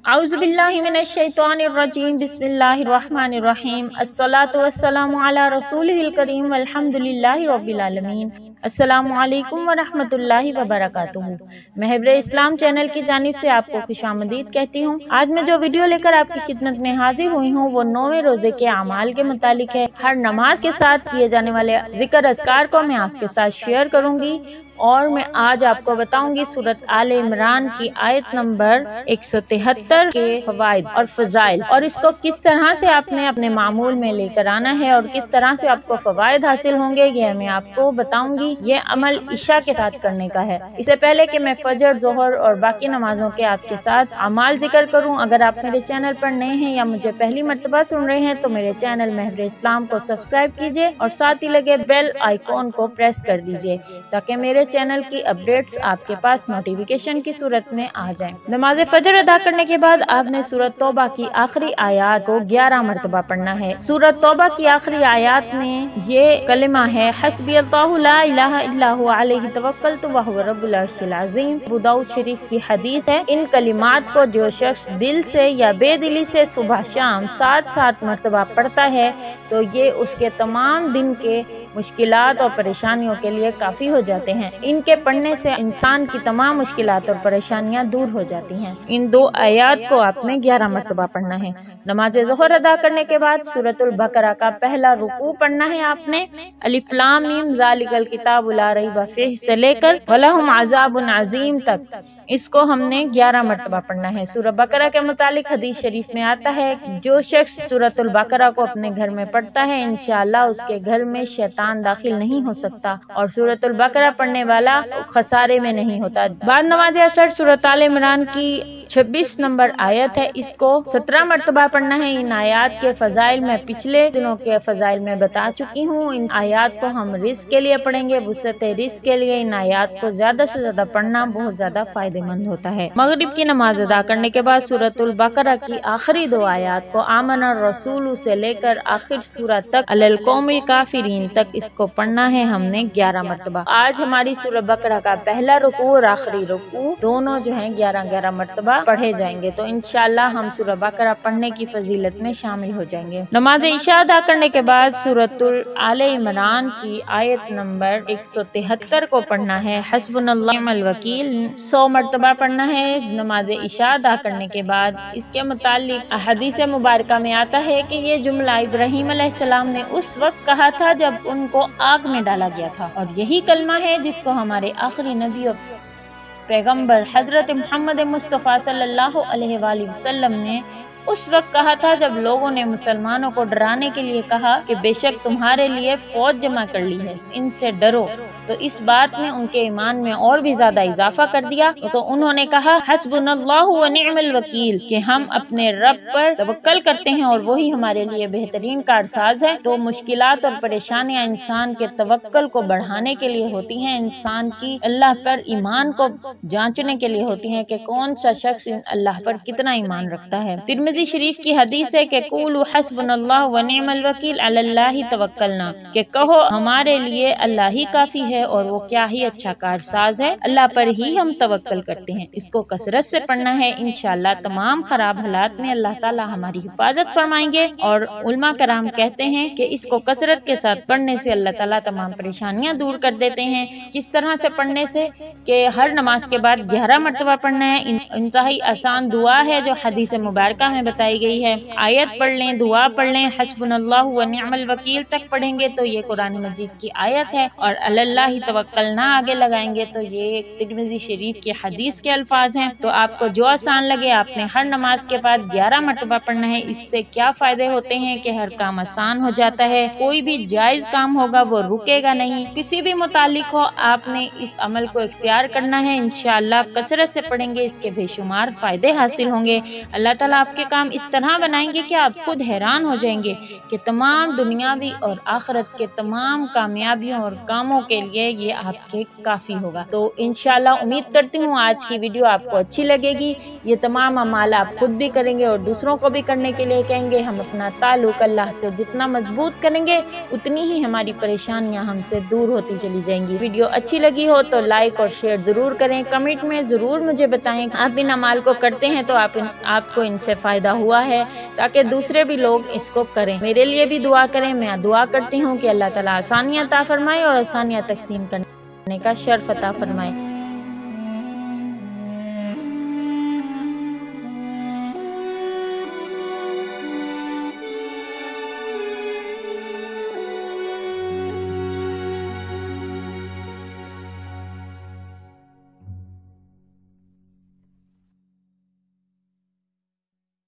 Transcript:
अऊज़ु बिल्लाहि मिनश शैतानिर रजीम बिस्मिल्लाहिर रहमानिर रहीम अस्सलातु वस्सलामु अला रसूलिल करीम वल्हम्दुलिल्लाहि रब्बिल आलमीन। अस्सलामु अलैकुम व रहमतुल्लाहि व बरकातुहू। मैं हिब्रे इस्लाम चैनल की जानिब से आपको खुशामदीद कहती हूँ। आज मैं जो वीडियो लेकर आपकी खिदमत में हाजिर हुई हूँ वो 9वें रोजे के अमाल के मुतालिक है। हर नमाज के साथ किए जाने वाले जिक्र अस्कार को मैं आपके साथ शेयर करूँगी और मैं आज आपको बताऊंगी सूरत आले इमरान की आयत नंबर 173 के फवाइद और फजाइल और इसको किस तरह से आपने अपने मामूल में लेकर आना है और किस तरह से आपको फवाइद हासिल होंगे ये मैं आपको बताऊंगी। ये अमल इशा के साथ करने का है। इससे पहले कि मैं फजर, जोहर और बाकी नमाजों के आपके साथ अमाल जिक्र करूँ, अगर आप मेरे चैनल पर नए हैं या मुझे पहली मर्तबा सुन रहे हैं तो मेरे चैनल महबरे इस्लाम को सब्सक्राइब कीजिए और साथ ही लगे बेल आइकॉन को प्रेस कर दीजिए ताकि मेरे चैनल की अपडेट्स आपके पास नोटिफिकेशन की सूरत में आ जाएं। नमाज फजर अदा करने के बाद आपने सूरत तौबा की आखिरी आयत को 11 मरतबा पढ़ना है। सूरत तौबा की आखिरी आयत में ये कलिमा है, हस्बी अल्लाहु ला इलाहा इल्ला हु अलैहि तवक्कलतु व हुवा रब्बुल अर्शिल अज़ीम। अबू दाऊद शरीफ की हदीस है। इन कलिमात को जो शख्स दिल से या बेदिली से सुबह शाम 7-7 मरतबा पढ़ता है तो ये उसके तमाम दिन के मुश्किलात और परेशानियों के लिए काफी हो जाते हैं। इनके पढ़ने से इंसान की तमाम मुश्किलात और परेशानियां दूर हो जाती हैं। इन 2 आयात को आपने 11 मरतबा पढ़ना है। नमाज ज़ोहर अदा करने के बाद सूरतुल बकरा का पहला रुकू पढ़ना है आपने। अलिफ लाम मीम ज़ालिकल किताबु ला रैब फीह से लेकर वलहुम अज़ाबुन अज़ीम तक इसको हमने 11 मरतबा पढ़ना है। सूरह बकरा के मुतालिक हदीस शरीफ में आता है, जो शख्स सूरतुल बकरा को अपने घर में पढ़ता है इंशाअल्लाह उसके घर में शैतान दाखिल नहीं हो सकता और सूरतुल बकरा पढ़ने वाला खसारे में नहीं होता। बाद नमाज असर सूरत आले इमरान की 26 नंबर आयत है, इसको 17 मरतबा पढ़ना है। इन आयात के फजाइल में पिछले दिनों के फजाइल में बता चुकी हूँ। इन आयात को हम रिस्क के लिए पढ़ेंगे, वुसअत रिस्क के लिए इन आयात को ज्यादा से ज्यादा पढ़ना बहुत ज्यादा फायदेमंद होता है। मगरिब की नमाज अदा करने के बाद सूरतुल बकरा की आखिरी 2 आयात को आमना रसूल से लेकर आखिर सूरत तक अलल कौमिल काफिरीन तक इसको पढ़ना है हमने 11 मरतबा। आज हमारी सूरह बकरा का पहला रुकू और आखिरी रुकू दोनों जो है 11-11 मरतबा पढ़े जाएंगे तो इंशाअल्लाह हम सूरह बकरा पढ़ने की फजीलत में शामिल हो जाएंगे। नमाज इशा अदा करने के बाद सूरतुल आले इमरान की आयत नंबर 173 को पढ़ना है। हस्बुनल्लाह वनिअमल वकील 100 मरतबा पढ़ना है। नमाज इशा अदा करने के बाद इसके मुतालिक हदीस मुबारका में आता है कि ये जुमला इब्राहीम अलैहिस्सलाम ने उस वक्त कहा था जब उनको आग में डाला गया था और यही कलमा है जिसको हमारे आखिरी नबी और पैगंबर हजरत मोहम्मद मुस्तफ़ा सल्लल्लाहु अलैहि वसल्लम ने उस वक्त कहा था जब लोगों ने मुसलमानों को डराने के लिए कहा कि बेशक तुम्हारे लिए फौज जमा कर ली है, इनसे डरो। तो इस बात ने उनके ईमान में और भी ज्यादा इजाफा कर दिया। तो उन्होंने कहा हस्बुनल्लाहु व निअमल वकील कि हम अपने रब पर तवक्कल करते हैं और वही हमारे लिए बेहतरीन कारसाज है। तो मुश्किलात और परेशानियां इंसान के तवक्कल को बढ़ाने के लिए होती हैं, इंसान की अल्लाह पर ईमान को जांचने के लिए होती हैं कि कौन सा शख्स अल्लाह पर कितना ईमान रखता है। तिरमिज़ी शरीफ की हदीस है कि कुलू हस्बुनल्लाहु व निअमल वकील अलल्लाहि तवक्कलना कि कहो हमारे लिए अल्लाह ही काफी है और वो क्या ही अच्छा कारसाज है, अल्लाह पर ही हम तवक्कल करते हैं। इसको कसरत से पढ़ना है। इंशाअल्लाह तमाम खराब हालात में अल्लाह ताला हमारी हिफाजत फरमाएंगे और उलमा कराम कहते हैं कि इसको कसरत के साथ पढ़ने से अल्लाह ताला तमाम परेशानियां दूर कर देते हैं। किस तरह से पढ़ने से कि हर नमाज के बाद 11 मरतबा पढ़ना है। इंतहाई आसान दुआ है जो हदीस मुबारका में बताई गई है। आयत पढ़ लें, दुआ पढ़ लें, हस्बुनल्लाहु व निअमल वकील तक पढ़ेंगे तो ये कुरान मजीद की आयत है और अल्लाह तवक्कलना आगे लगाएंगे तो ये तिरमिज़ी शरीफ की हदीस के अल्फाज हैं। तो आपको जो आसान लगे आपने हर नमाज के बाद 11 मरतबा पढ़ना है। इससे क्या फायदे होते हैं कि हर काम आसान हो जाता है, कोई भी जायज काम होगा वो रुकेगा नहीं। किसी भी मुतालिक हो आपने इस अमल को इख्तियार करना है। इंशाअल्लाह कसरत से पढ़ेंगे, इसके बेशुमार फायदे हासिल होंगे। अल्लाह ताला आपके کام اس طرح بنائیں گے کہ آپ خود حیران ہو جائیں گے کہ تمام دنیاوی اور آخرت کے تمام کامیابیوں اور کاموں کے لیے یہ آپ کے کافی ہوگا۔ تو انشاءاللہ امید کرتی ہوں آج کی ویڈیو آپ کو اچھی لگے گی۔ یہ تمام اعمال آپ خود بھی کریں گے اور دوسروں کو بھی کرنے کے لیے کہیں گے۔ ہم اپنا تعلق اللہ سے جتنا مضبوط کریں گے اتنی ہی ہماری پریشانیاں ہم سے دور ہوتی چلی جائیں گی۔ ویڈیو اچھی لگی ہو تو لائک اور شیئر ضرور کریں، کمنٹ میں ضرور مجھے بتائیں آپ ان اعمال کو کرتے ہیں تو آپ کو ان سے فائدہ ہوا ہے، تاکہ دوسرے بھی لوگ اس کو کریں۔ میرے لیے بھی دعا کریں، میں دعا کرتی ہوں کہ اللہ تعالیٰ آسانیاں عطا فرمائے اور آسانیاں تقسیم کرنے کا شرف عطا فرمائے۔